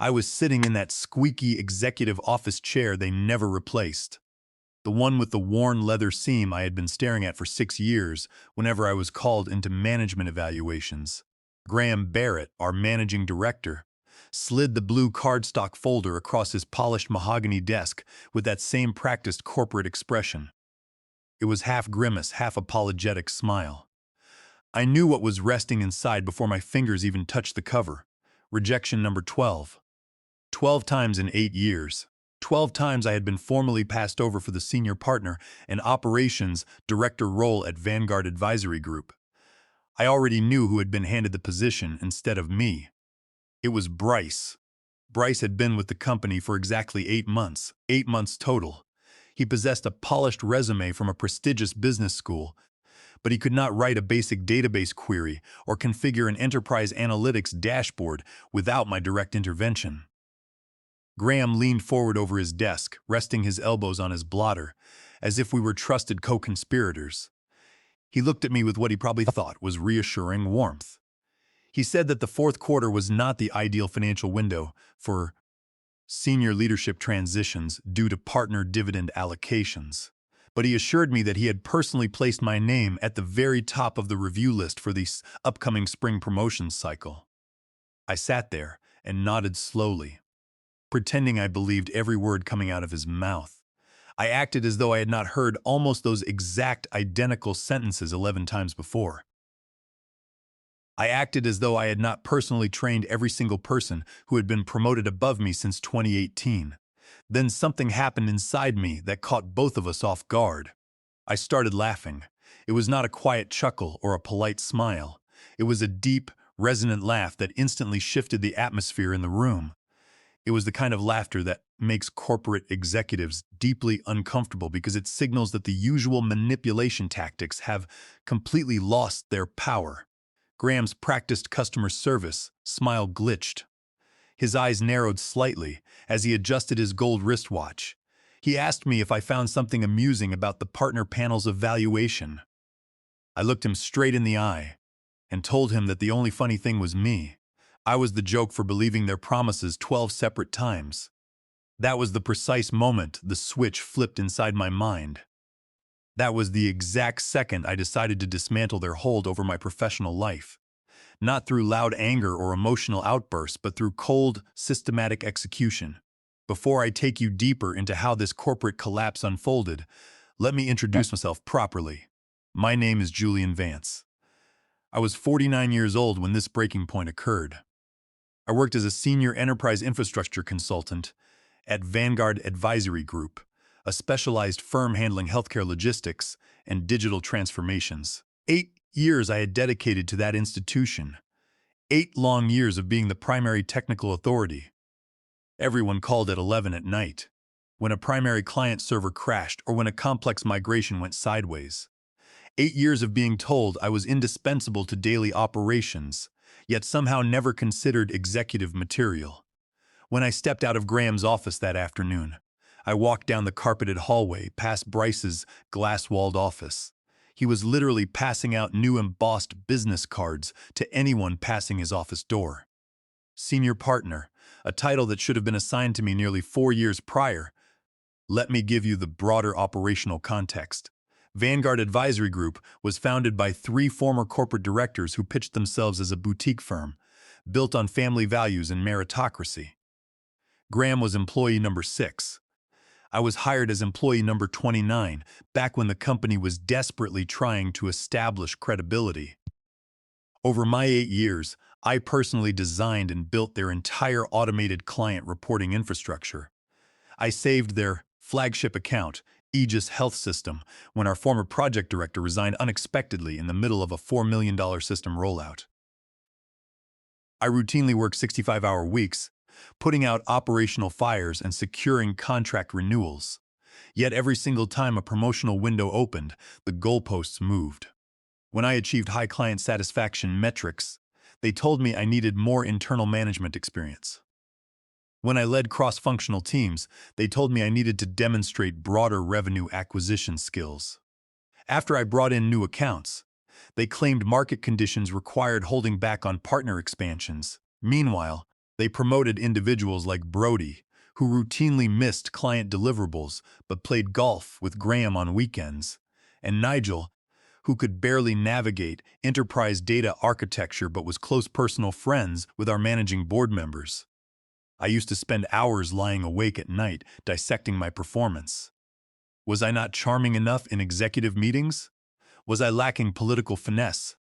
I was sitting in that squeaky executive office chair they never replaced. The one with the worn leather seam I had been staring at for 6 years whenever I was called into management evaluations. Graham Barrett, our managing director, slid the blue cardstock folder across his polished mahogany desk with that same practiced corporate expression. It was half grimace, half apologetic smile. I knew what was resting inside before my fingers even touched the cover. Rejection number 12. 12 times in 8 years. 12 times I had been formally passed over for the senior partner and operations director role at Vanguard Advisory Group. I already knew who had been handed the position instead of me. It was Bryce. Bryce had been with the company for exactly 8 months total. He possessed a polished resume from a prestigious business school, but he could not write a basic database query or configure an enterprise analytics dashboard without my direct intervention. Graham leaned forward over his desk, resting his elbows on his blotter, as if we were trusted co-conspirators. He looked at me with what he probably thought was reassuring warmth. He said that the fourth quarter was not the ideal financial window for senior leadership transitions due to partner dividend allocations. But he assured me that he had personally placed my name at the very top of the review list for the upcoming spring promotions cycle. I sat there and nodded slowly, pretending I believed every word coming out of his mouth. I acted as though I had not heard almost those exact identical sentences 11 times before. I acted as though I had not personally trained every single person who had been promoted above me since 2018. Then something happened inside me that caught both of us off guard. I started laughing. It was not a quiet chuckle or a polite smile. It was a deep, resonant laugh that instantly shifted the atmosphere in the room. It was the kind of laughter that makes corporate executives deeply uncomfortable because it signals that the usual manipulation tactics have completely lost their power. Graham's practiced customer service smile glitched. His eyes narrowed slightly as he adjusted his gold wristwatch. He asked me if I found something amusing about the partner panel's evaluation. I looked him straight in the eye and told him that the only funny thing was me. I was the joke for believing their promises 12 separate times. That was the precise moment the switch flipped inside my mind. That was the exact second I decided to dismantle their hold over my professional life. Not through loud anger or emotional outbursts, but through cold, systematic execution. Before I take you deeper into how this corporate collapse unfolded, let me introduce myself properly. My name is Julian Vance. I was 49 years old when this breaking point occurred. I worked as a senior enterprise infrastructure consultant at Vanguard Advisory Group, a specialized firm handling healthcare logistics and digital transformations. 8 years I had dedicated to that institution. 8 long years of being the primary technical authority. Everyone called at 11 at night, when a primary client server crashed or when a complex migration went sideways. 8 years of being told I was indispensable to daily operations, yet somehow never considered executive material. When I stepped out of Graham's office that afternoon, I walked down the carpeted hallway past Bryce's glass-walled office. He was literally passing out new embossed business cards to anyone passing his office door. Senior partner, a title that should have been assigned to me nearly 4 years prior. Let me give you the broader operational context. Vanguard Advisory Group was founded by 3 former corporate directors who pitched themselves as a boutique firm, built on family values and meritocracy. Graham was employee number 6. I was hired as employee number 29, back when the company was desperately trying to establish credibility. Over my 8 years, I personally designed and built their entire automated client reporting infrastructure. I saved their flagship account, Aegis Health System, when our former project director resigned unexpectedly in the middle of a $4 million system rollout. I routinely worked 65-hour weeks, putting out operational fires and securing contract renewals. Yet every single time a promotional window opened, the goalposts moved. When I achieved high client satisfaction metrics, they told me I needed more internal management experience. When I led cross-functional teams, they told me I needed to demonstrate broader revenue acquisition skills. After I brought in new accounts, they claimed market conditions required holding back on partner expansions. Meanwhile, They promoted individuals like Brody, who routinely missed client deliverables but played golf with Graham on weekends, and Nigel, who could barely navigate enterprise data architecture but was close personal friends with our managing board members. I used to spend hours lying awake at night dissecting my performance. Was I not charming enough in executive meetings? Was I lacking political finesse?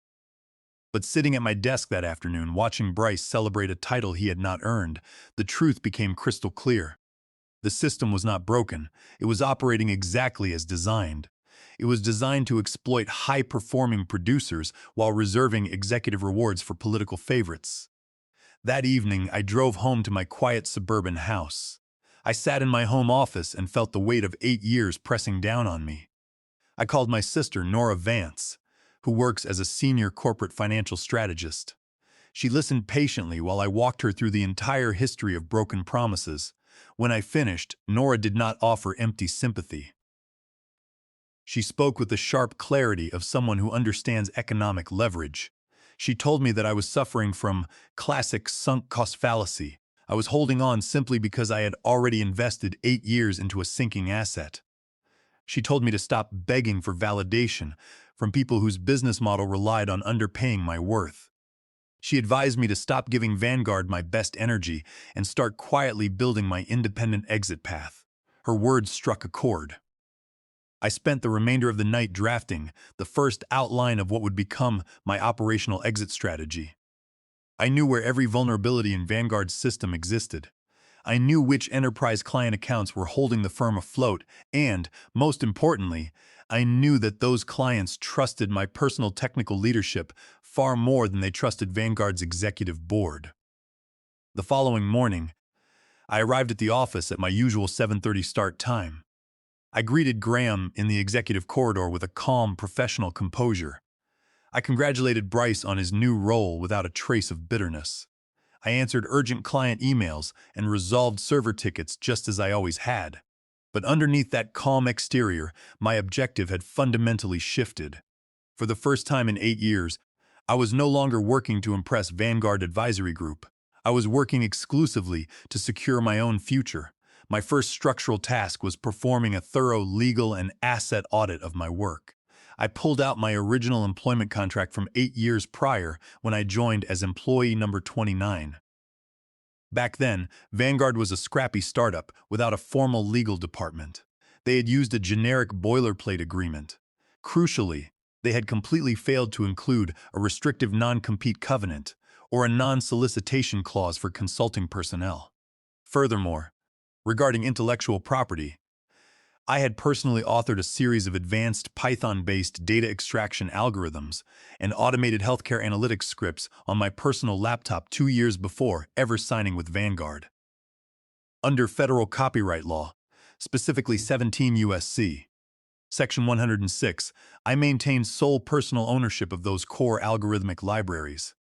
But sitting at my desk that afternoon, watching Bryce celebrate a title he had not earned, the truth became crystal clear. The system was not broken. It was operating exactly as designed. It was designed to exploit high-performing producers while reserving executive rewards for political favorites. That evening, I drove home to my quiet suburban house. I sat in my home office and felt the weight of 8 years pressing down on me. I called my sister, Nora Vance, who works as a senior corporate financial strategist. She listened patiently while I walked her through the entire history of broken promises. When I finished, Nora did not offer empty sympathy. She spoke with the sharp clarity of someone who understands economic leverage. She told me that I was suffering from classic sunk cost fallacy. I was holding on simply because I had already invested 8 years into a sinking asset. She told me to stop begging for validation from people whose business model relied on underpaying my worth. She advised me to stop giving Vanguard my best energy and start quietly building my independent exit path. Her words struck a chord. I spent the remainder of the night drafting the first outline of what would become my operational exit strategy. I knew where every vulnerability in Vanguard's system existed. I knew which enterprise client accounts were holding the firm afloat, and, most importantly, I knew that those clients trusted my personal technical leadership far more than they trusted Vanguard's executive board. The following morning, I arrived at the office at my usual 7:30 start time. I greeted Graham in the executive corridor with a calm, professional composure. I congratulated Bryce on his new role without a trace of bitterness. I answered urgent client emails and resolved server tickets just as I always had. But underneath that calm exterior, my objective had fundamentally shifted. For the first time in 8 years, I was no longer working to impress Vanguard Advisory Group. I was working exclusively to secure my own future. My first structural task was performing a thorough legal and asset audit of my work. I pulled out my original employment contract from 8 years prior when I joined as employee number 29. Back then, Vanguard was a scrappy startup without a formal legal department. They had used a generic boilerplate agreement. Crucially, they had completely failed to include a restrictive non-compete covenant or a non-solicitation clause for consulting personnel. Furthermore, regarding intellectual property, I had personally authored a series of advanced Python-based data extraction algorithms and automated healthcare analytics scripts on my personal laptop 2 years before ever signing with Vanguard. Under federal copyright law, specifically 17 U.S.C. Section 106, I maintained sole personal ownership of those core algorithmic libraries.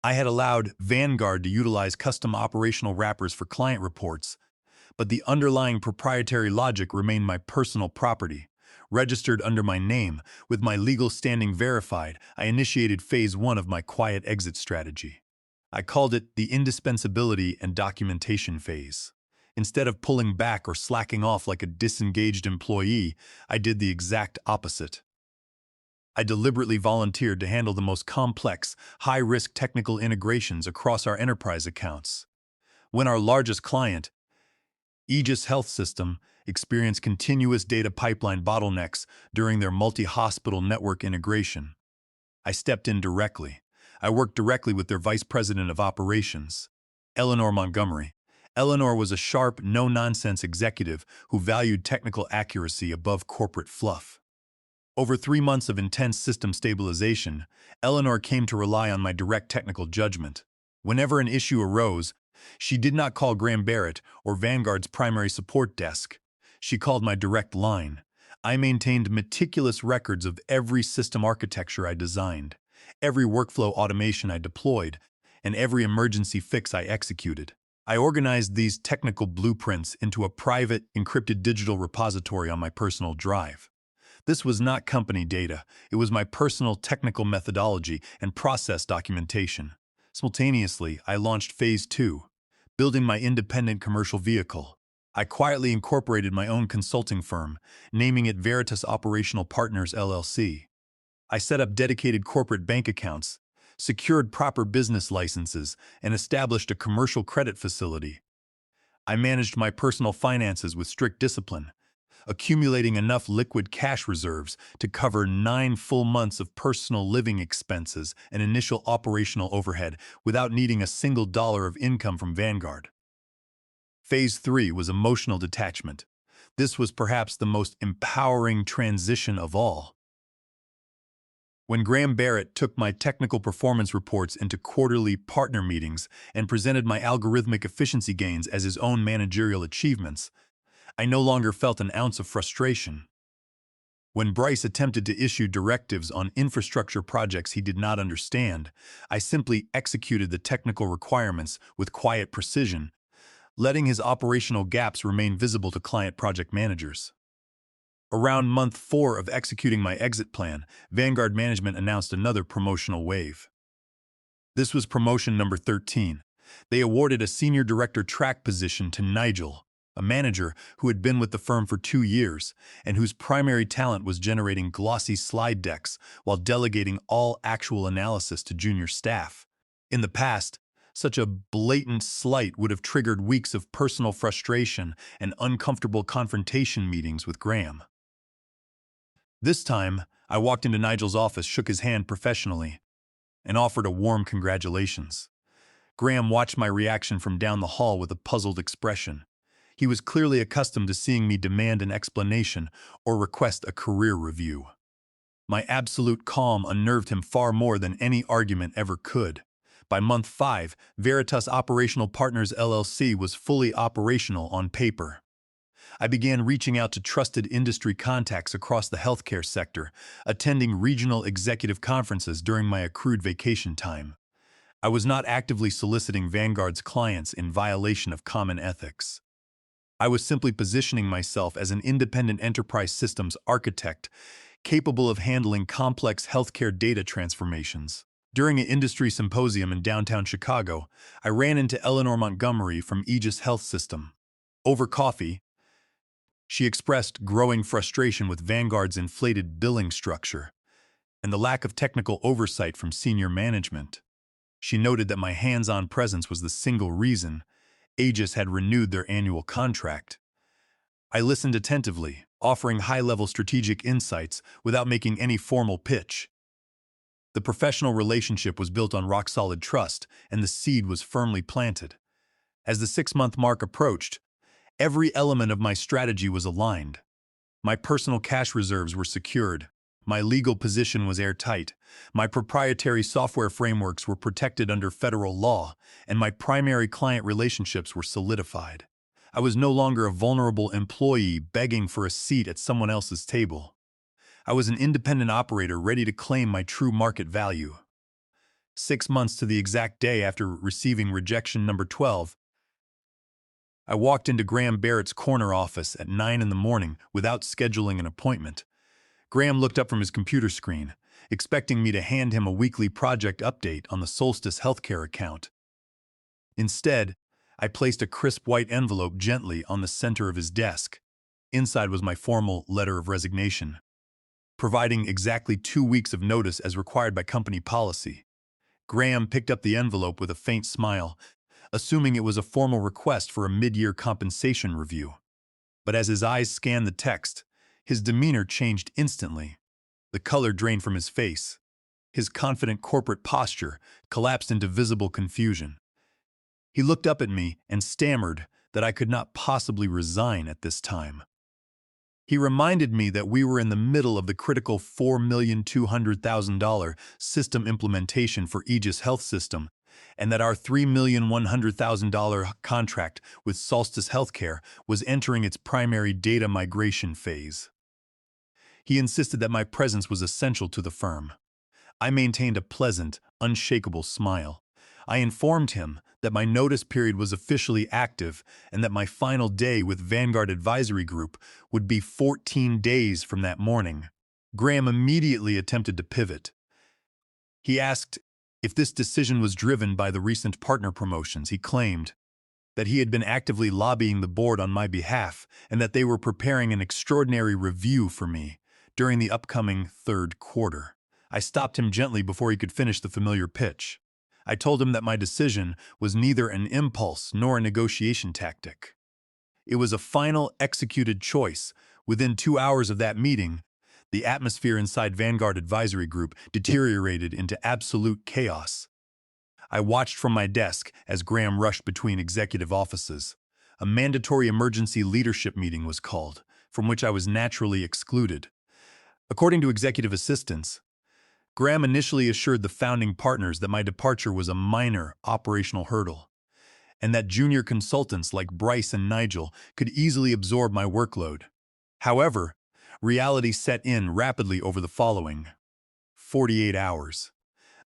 I had allowed Vanguard to utilize custom operational wrappers for client reports, but the underlying proprietary logic remained my personal property. Registered under my name, with my legal standing verified, I initiated phase 1 of my quiet exit strategy. I called it the indispensability and documentation phase. Instead of pulling back or slacking off like a disengaged employee, I did the exact opposite. I deliberately volunteered to handle the most complex, high-risk technical integrations across our enterprise accounts. When our largest client, Aegis Health System, experienced continuous data pipeline bottlenecks during their multi-hospital network integration, I stepped in directly. I worked directly with their Vice President of Operations, Eleanor Montgomery. Eleanor was a sharp, no-nonsense executive who valued technical accuracy above corporate fluff. Over 3 months of intense system stabilization, Eleanor came to rely on my direct technical judgment. Whenever an issue arose, she did not call Graham Barrett or Vanguard's primary support desk. She called my direct line. I maintained meticulous records of every system architecture I designed, every workflow automation I deployed, and every emergency fix I executed. I organized these technical blueprints into a private, encrypted digital repository on my personal drive. This was not company data. It was my personal technical methodology and process documentation. Simultaneously, I launched Phase 2, building my independent commercial vehicle. I quietly incorporated my own consulting firm, naming it Veritas Operational Partners LLC. I set up dedicated corporate bank accounts, secured proper business licenses, and established a commercial credit facility. I managed my personal finances with strict discipline, accumulating enough liquid cash reserves to cover 9 full months of personal living expenses and initial operational overhead without needing a single dollar of income from Vanguard. Phase 3 was emotional detachment. This was perhaps the most empowering transition of all. When Graham Barrett took my technical performance reports into quarterly partner meetings and presented my algorithmic efficiency gains as his own managerial achievements, I no longer felt an ounce of frustration. When Bryce attempted to issue directives on infrastructure projects he did not understand, I simply executed the technical requirements with quiet precision, letting his operational gaps remain visible to client project managers. Around month 4 of executing my exit plan, Vanguard Management announced another promotional wave. This was promotion number 13. They awarded a senior director track position to Nigel, a manager who had been with the firm for 2 years and whose primary talent was generating glossy slide decks while delegating all actual analysis to junior staff. In the past, such a blatant slight would have triggered weeks of personal frustration and uncomfortable confrontation meetings with Graham. This time, I walked into Nigel's office, shook his hand professionally, and offered a warm congratulations. Graham watched my reaction from down the hall with a puzzled expression. He was clearly accustomed to seeing me demand an explanation or request a career review. My absolute calm unnerved him far more than any argument ever could. By month 5, Veritas Operational Partners LLC was fully operational on paper. I began reaching out to trusted industry contacts across the healthcare sector, attending regional executive conferences during my accrued vacation time. I was not actively soliciting Vanguard's clients in violation of common ethics. I was simply positioning myself as an independent enterprise systems architect capable of handling complex healthcare data transformations. During an industry symposium in downtown Chicago, I ran into Eleanor Montgomery from Aegis Health System. Over coffee, she expressed growing frustration with Vanguard's inflated billing structure and the lack of technical oversight from senior management. She noted that my hands-on presence was the single reason Aegis had renewed their annual contract. I listened attentively, offering high-level strategic insights without making any formal pitch. The professional relationship was built on rock-solid trust, and the seed was firmly planted. As the 6-month mark approached, every element of my strategy was aligned. My personal cash reserves were secured. My legal position was airtight. My proprietary software frameworks were protected under federal law, and my primary client relationships were solidified. I was no longer a vulnerable employee begging for a seat at someone else's table. I was an independent operator ready to claim my true market value. 6 months to the exact day after receiving rejection number 12, I walked into Graham Barrett's corner office at 9 in the morning without scheduling an appointment. Graham looked up from his computer screen, expecting me to hand him a weekly project update on the Solstice Healthcare account. Instead, I placed a crisp white envelope gently on the center of his desk. Inside was my formal letter of resignation, providing exactly 2 weeks of notice as required by company policy. Graham picked up the envelope with a faint smile, assuming it was a formal request for a mid-year compensation review. But as his eyes scanned the text, his demeanor changed instantly. The color drained from his face. His confident corporate posture collapsed into visible confusion. He looked up at me and stammered that I could not possibly resign at this time. He reminded me that we were in the middle of the critical $4,200,000 system implementation for Aegis Health System, and that our $3,100,000 contract with Solstice Healthcare was entering its primary data migration phase. He insisted that my presence was essential to the firm. I maintained a pleasant, unshakable smile. I informed him that my notice period was officially active and that my final day with Vanguard Advisory Group would be 14 days from that morning. Graham immediately attempted to pivot. He asked if this decision was driven by the recent partner promotions. He claimed, that he had been actively lobbying the board on my behalf and that they were preparing an extraordinary review for me during the upcoming third quarter. I stopped him gently before he could finish the familiar pitch. I told him that my decision was neither an impulse nor a negotiation tactic. It was a final, executed choice. Within 2 hours of that meeting, the atmosphere inside Vanguard Advisory Group deteriorated into absolute chaos. I watched from my desk as Graham rushed between executive offices. A mandatory emergency leadership meeting was called, from which I was naturally excluded. According to executive assistants, Graham initially assured the founding partners that my departure was a minor operational hurdle, and that junior consultants like Bryce and Nigel could easily absorb my workload. However, reality set in rapidly over the following 48 hours.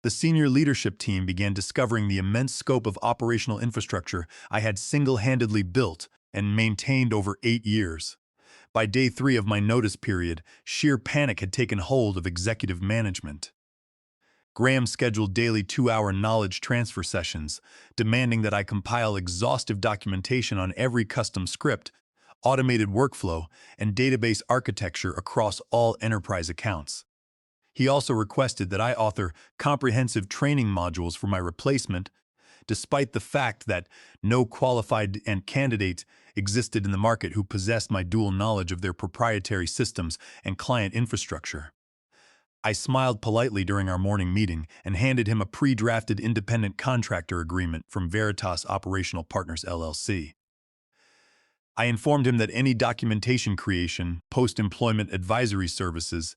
The senior leadership team began discovering the immense scope of operational infrastructure I had single-handedly built and maintained over 8 years. By day 3 of my notice period, sheer panic had taken hold of executive management. Graham scheduled daily 2-hour knowledge transfer sessions, demanding that I compile exhaustive documentation on every custom script, automated workflow, and database architecture across all enterprise accounts. He also requested that I author comprehensive training modules for my replacement, despite the fact that no qualified candidate existed in the market who possessed my dual knowledge of their proprietary systems and client infrastructure. I smiled politely during our morning meeting and handed him a pre-drafted independent contractor agreement from Veritas Operational Partners LLC. I informed him that any documentation creation, post-employment advisory services,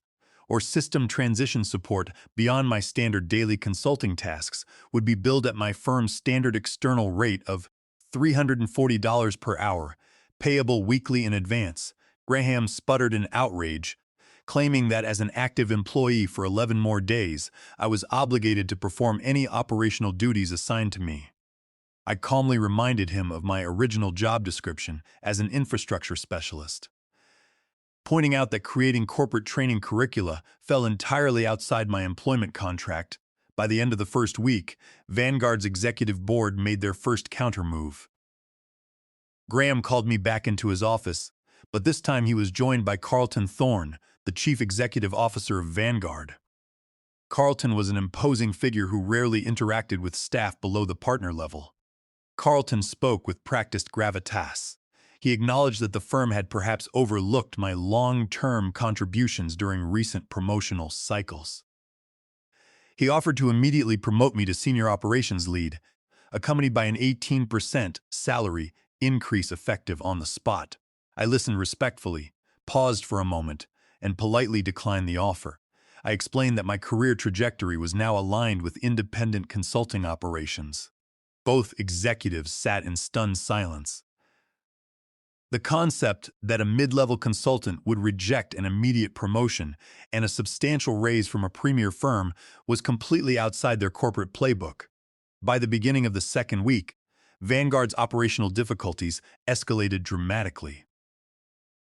or system transition support beyond my standard daily consulting tasks would be billed at my firm's standard external rate of $340 per hour, payable weekly in advance. Graham sputtered in outrage, claiming that as an active employee for 11 more days, I was obligated to perform any operational duties assigned to me. I calmly reminded him of my original job description as an infrastructure specialist, pointing out that creating corporate training curricula fell entirely outside my employment contract. By the end of the first week, Vanguard's executive board made their first countermove. Graham called me back into his office, but this time he was joined by Carlton Thorne, the chief executive officer of Vanguard. Carlton was an imposing figure who rarely interacted with staff below the partner level. Carlton spoke with practiced gravitas. He acknowledged that the firm had perhaps overlooked my long-term contributions during recent promotional cycles. He offered to immediately promote me to senior operations lead, accompanied by an 18% salary increase effective on the spot. I listened respectfully, paused for a moment, and politely declined the offer. I explained that my career trajectory was now aligned with independent consulting operations. Both executives sat in stunned silence. The concept that a mid-level consultant would reject an immediate promotion and a substantial raise from a premier firm was completely outside their corporate playbook. By the beginning of the second week, Vanguard's operational difficulties escalated dramatically.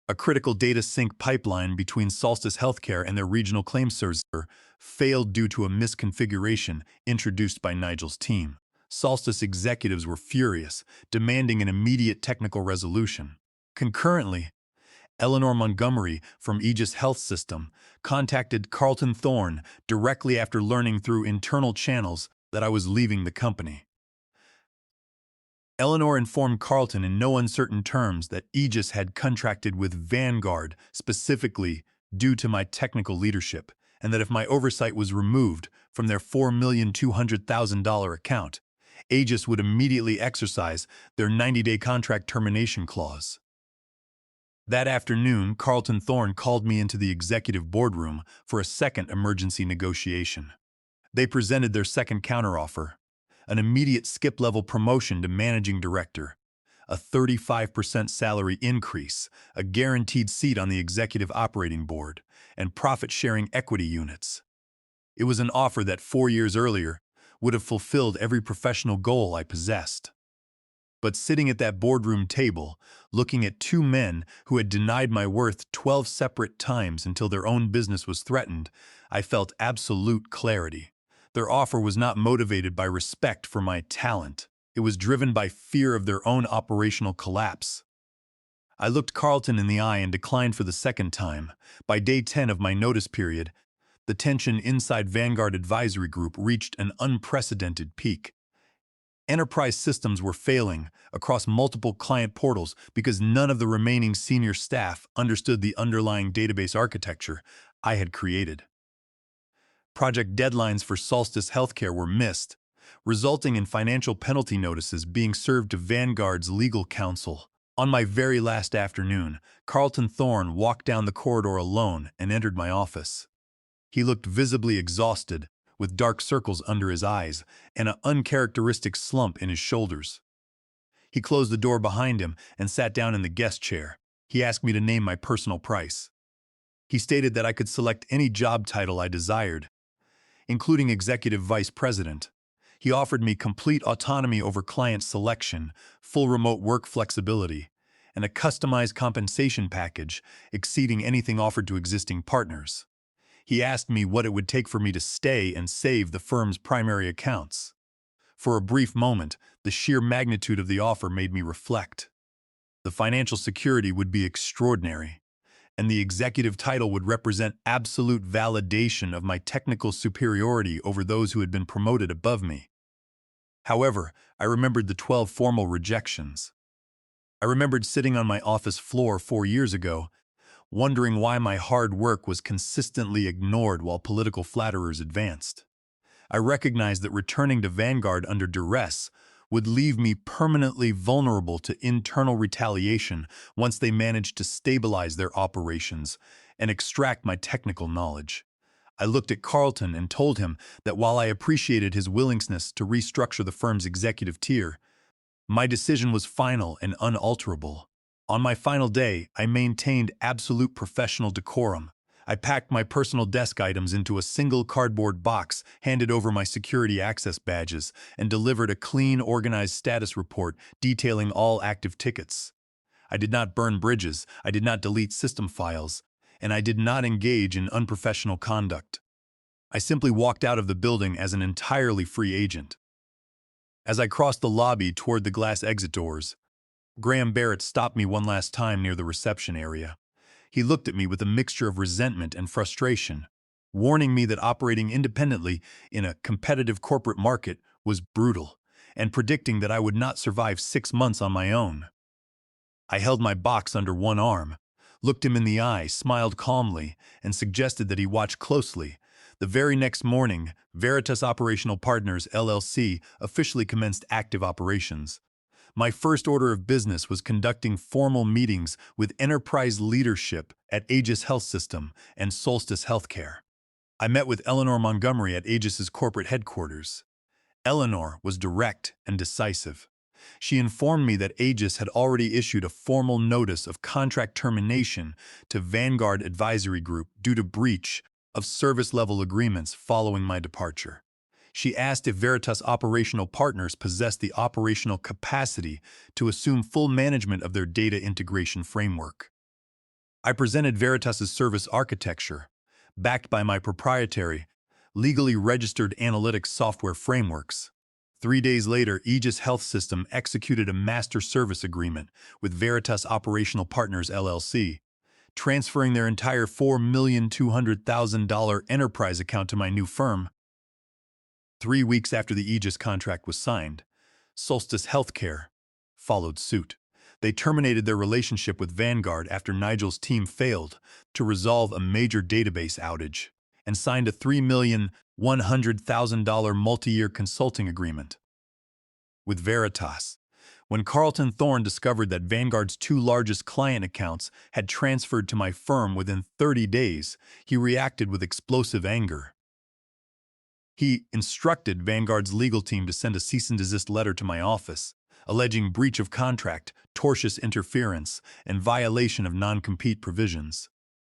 A critical data sync pipeline between Solstice Healthcare and their regional claims server failed due to a misconfiguration introduced by Nigel's team. Solstice executives were furious, demanding an immediate technical resolution. Concurrently, Eleanor Montgomery from Aegis Health System contacted Carlton Thorne directly after learning through internal channels that I was leaving the company. Eleanor informed Carlton in no uncertain terms that Aegis had contracted with Vanguard specifically due to my technical leadership, and that if my oversight was removed from their $4,200,000 account, Aegis would immediately exercise their 90-day contract termination clause. That afternoon, Carlton Thorne called me into the executive boardroom for a second emergency negotiation. They presented their second counteroffer, an immediate skip-level promotion to managing director, a 35% salary increase, a guaranteed seat on the executive operating board, and profit-sharing equity units. It was an offer that 4 years earlier would have fulfilled every professional goal I possessed. But sitting at that boardroom table, looking at two men who had denied my worth 12 separate times until their own business was threatened, I felt absolute clarity. Their offer was not motivated by respect for my talent. It was driven by fear of their own operational collapse. I looked Carlton in the eye and declined for the second time. By day 10 of my notice period, the tension inside Vanguard Advisory Group reached an unprecedented peak. Enterprise systems were failing across multiple client portals because none of the remaining senior staff understood the underlying database architecture I had created. Project deadlines for Solstice Healthcare were missed, resulting in financial penalty notices being served to Vanguard's legal counsel. On my very last afternoon, Carlton Thorne walked down the corridor alone and entered my office. He looked visibly exhausted, with dark circles under his eyes and an uncharacteristic slump in his shoulders. He closed the door behind him and sat down in the guest chair. He asked me to name my personal price. He stated that I could select any job title I desired, including Executive Vice President. He offered me complete autonomy over client selection, full remote work flexibility, and a customized compensation package exceeding anything offered to existing partners. He asked me what it would take for me to stay and save the firm's primary accounts. For a brief moment, the sheer magnitude of the offer made me reflect. The financial security would be extraordinary, and the executive title would represent absolute validation of my technical superiority over those who had been promoted above me. However, I remembered the 12 formal rejections. I remembered sitting on my office floor 4 years ago, wondering why my hard work was consistently ignored while political flatterers advanced. I recognized that returning to Vanguard under duress would leave me permanently vulnerable to internal retaliation once they managed to stabilize their operations and extract my technical knowledge. I looked at Carlton and told him that while I appreciated his willingness to restructure the firm's executive tier, my decision was final and unalterable. On my final day, I maintained absolute professional decorum. I packed my personal desk items into a single cardboard box, handed over my security access badges, and delivered a clean, organized status report detailing all active tickets. I did not burn bridges, I did not delete system files, and I did not engage in unprofessional conduct. I simply walked out of the building as an entirely free agent. As I crossed the lobby toward the glass exit doors, Graham Barrett stopped me one last time near the reception area. He looked at me with a mixture of resentment and frustration, warning me that operating independently in a competitive corporate market was brutal, and predicting that I would not survive 6 months on my own. I held my box under one arm, looked him in the eye, smiled calmly, and suggested that he watch closely. The very next morning, Veritas Operational Partners, LLC, officially commenced active operations. My first order of business was conducting formal meetings with enterprise leadership at Aegis Health System and Solstice Healthcare. I met with Eleanor Montgomery at Aegis's corporate headquarters. Eleanor was direct and decisive. She informed me that Aegis had already issued a formal notice of contract termination to Vanguard Advisory Group due to breach of service-level agreements following my departure. She asked if Veritas Operational Partners possessed the operational capacity to assume full management of their data integration framework. I presented Veritas's service architecture, backed by my proprietary, legally registered analytics software frameworks. 3 days later, Aegis Health System executed a master service agreement with Veritas Operational Partners, LLC, transferring their entire $4,200,000 enterprise account to my new firm. 3 weeks after the Aegis contract was signed, Solstice Healthcare followed suit. They terminated their relationship with Vanguard after Nigel's team failed to resolve a major database outage and signed a $3,100,000 multi-year consulting agreement with Veritas. When Carlton Thorne discovered that Vanguard's 2 largest client accounts had transferred to my firm within 30 days, he reacted with explosive anger. He instructed Vanguard's legal team to send a cease and desist letter to my office, alleging breach of contract, tortious interference, and violation of non-compete provisions.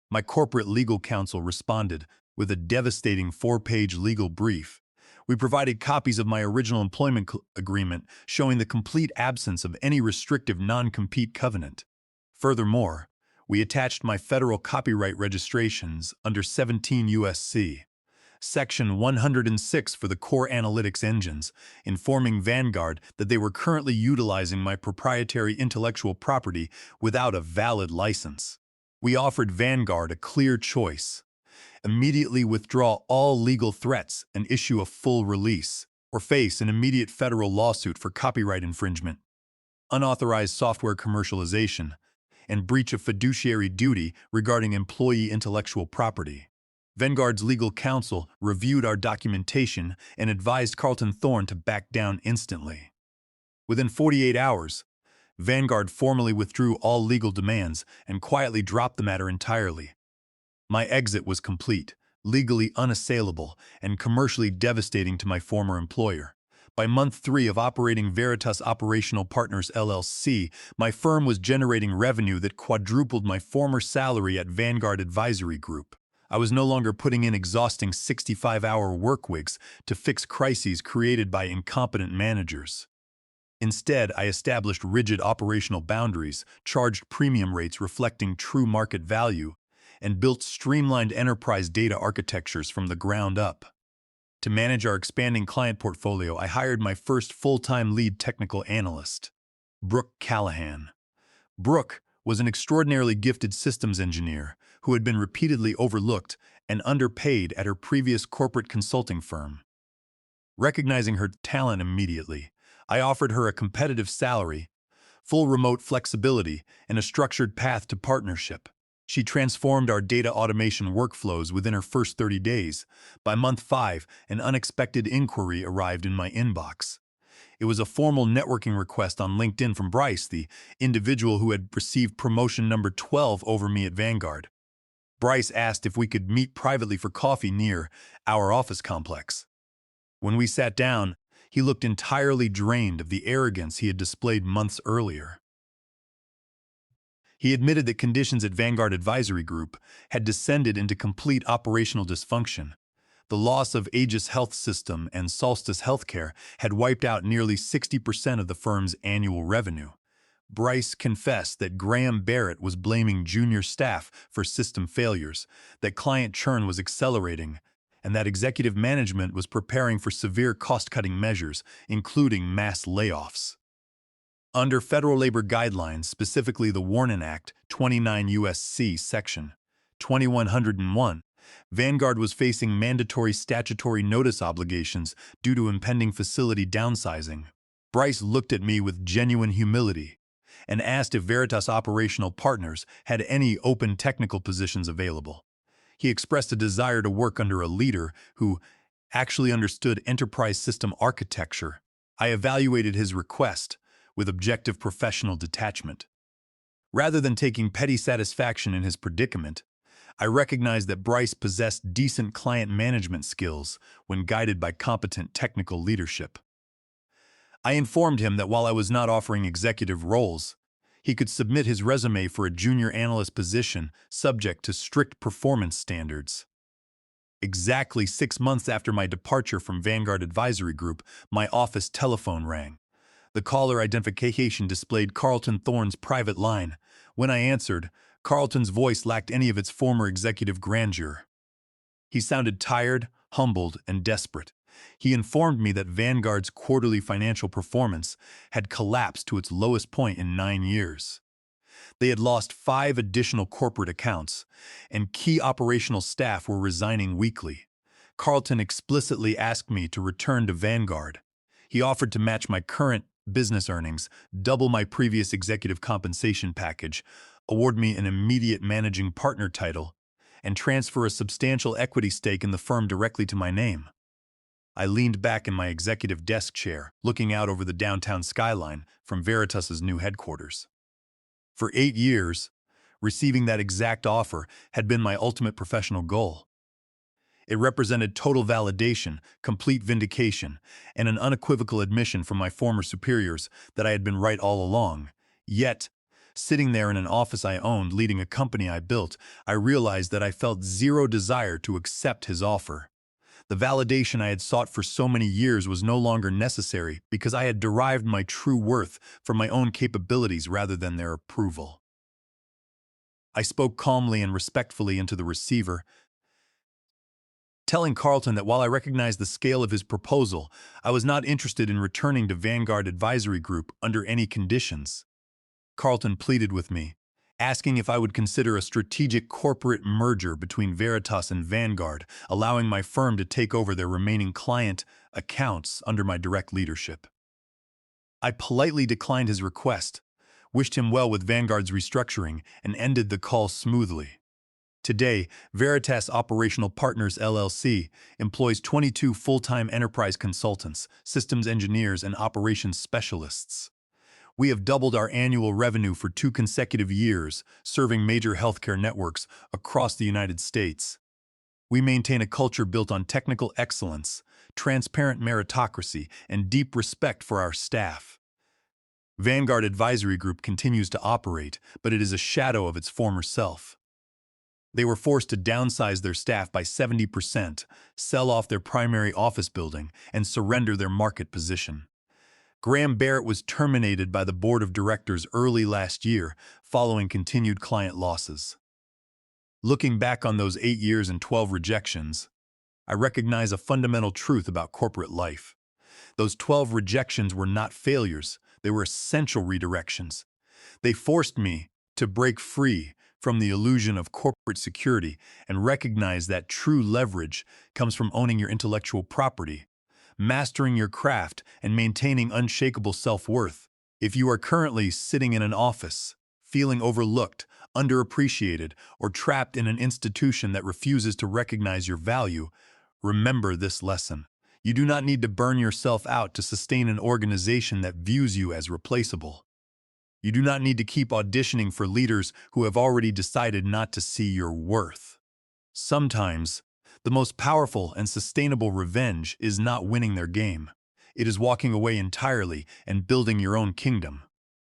My corporate legal counsel responded with a devastating 4-page legal brief. We provided copies of my original employment agreement showing the complete absence of any restrictive non-compete covenant. Furthermore, we attached my federal copyright registrations under 17 U.S.C. Section 106 for the core analytics engines, informing Vanguard that they were currently utilizing my proprietary intellectual property without a valid license. We offered Vanguard a clear choice: immediately withdraw all legal threats and issue a full release, or face an immediate federal lawsuit for copyright infringement, unauthorized software commercialization, and breach of fiduciary duty regarding employee intellectual property. Vanguard's legal counsel reviewed our documentation and advised Carlton Thorne to back down instantly. Within 48 hours, Vanguard formally withdrew all legal demands and quietly dropped the matter entirely. My exit was complete, legally unassailable, and commercially devastating to my former employer. By month 3 of operating Veritas Operational Partners LLC, my firm was generating revenue that quadrupled my former salary at Vanguard Advisory Group. I was no longer putting in exhausting 65-hour work weeks to fix crises created by incompetent managers. Instead, I established rigid operational boundaries, charged premium rates reflecting true market value, and built streamlined enterprise data architectures from the ground up. To manage our expanding client portfolio, I hired my first full-time lead technical analyst, Brooke Callahan. Brooke was an extraordinarily gifted systems engineer who had been repeatedly overlooked and underpaid at her previous corporate consulting firm. Recognizing her talent immediately, I offered her a competitive salary, full remote flexibility, and a structured path to partnership. She transformed our data automation workflows within her first 30 days. By month 5, an unexpected inquiry arrived in my inbox. It was a formal networking request on LinkedIn from Bryce, the individual who had received promotion number 12 over me at Vanguard. Bryce asked if we could meet privately for coffee near our office complex. When we sat down, he looked entirely drained of the arrogance he had displayed months earlier. He admitted that conditions at Vanguard Advisory Group had descended into complete operational dysfunction. The loss of Aegis Health System and Solstice Healthcare had wiped out nearly 60% of the firm's annual revenue. Bryce confessed that Graham Barrett was blaming junior staff for system failures, that client churn was accelerating, and that executive management was preparing for severe cost-cutting measures, including mass layoffs. Under federal labor guidelines, specifically the Warren Act, 29 U.S.C. Section 2101, Vanguard was facing mandatory statutory notice obligations due to impending facility downsizing. Bryce looked at me with genuine humility and asked if Veritas Operational Partners had any open technical positions available. He expressed a desire to work under a leader who actually understood enterprise system architecture. I evaluated his request with objective professional detachment. Rather than taking petty satisfaction in his predicament, I recognized that Bryce possessed decent client management skills when guided by competent technical leadership. I informed him that while I was not offering executive roles, he could submit his resume for a junior analyst position subject to strict performance standards. Exactly 6 months after my departure from Vanguard Advisory Group, my office telephone rang. The caller identification displayed Carlton Thorne's private line. When I answered, Carlton's voice lacked any of its former executive grandeur. He sounded tired, humbled, and desperate. He informed me that Vanguard's quarterly financial performance had collapsed to its lowest point in 9 years. They had lost 5 additional corporate accounts, and key operational staff were resigning weekly. Carlton explicitly asked me to return to Vanguard. He offered to match my current business earnings, double my previous executive compensation package, award me an immediate managing partner title, and transfer a substantial equity stake in the firm directly to my name. I leaned back in my executive desk chair, looking out over the downtown skyline from Veritas's new headquarters. For 8 years, receiving that exact offer had been my ultimate professional goal. It represented total validation, complete vindication, and an unequivocal admission from my former superiors that I had been right all along. Yet, sitting there in an office I owned, leading a company I built, I realized that I felt zero desire to accept his offer. The validation I had sought for so many years was no longer necessary because I had derived my true worth from my own capabilities rather than their approval. I spoke calmly and respectfully into the receiver. telling Carlton that while I recognized the scale of his proposal, I was not interested in returning to Vanguard Advisory Group under any conditions. Carlton pleaded with me, asking if I would consider a strategic corporate merger between Veritas and Vanguard, allowing my firm to take over their remaining client accounts under my direct leadership. I politely declined his request, wished him well with Vanguard's restructuring, and ended the call smoothly. Today, Veritas Operational Partners LLC employs 22 full-time enterprise consultants, systems engineers, and operations specialists. We have doubled our annual revenue for 2 consecutive years, serving major healthcare networks across the United States. We maintain a culture built on technical excellence, transparent meritocracy, and deep respect for our staff. Vanguard Advisory Group continues to operate, but it is a shadow of its former self. They were forced to downsize their staff by 70%, sell off their primary office building, and surrender their market position. Graham Barrett was terminated by the board of directors early last year, following continued client losses. Looking back on those 8 years and 12 rejections, I recognize a fundamental truth about corporate life. Those 12 rejections were not failures, they were essential redirections. They forced me to break free from the illusion of corporate security and recognize that true leverage comes from owning your intellectual property, mastering your craft, and maintaining unshakable self-worth. If you are currently sitting in an office, feeling overlooked, underappreciated, or trapped in an institution that refuses to recognize your value, remember this lesson. You do not need to burn yourself out to sustain an organization that views you as replaceable. You do not need to keep auditioning for leaders who have already decided not to see your worth. Sometimes, the most powerful and sustainable revenge is not winning their game. It is walking away entirely and building your own kingdom.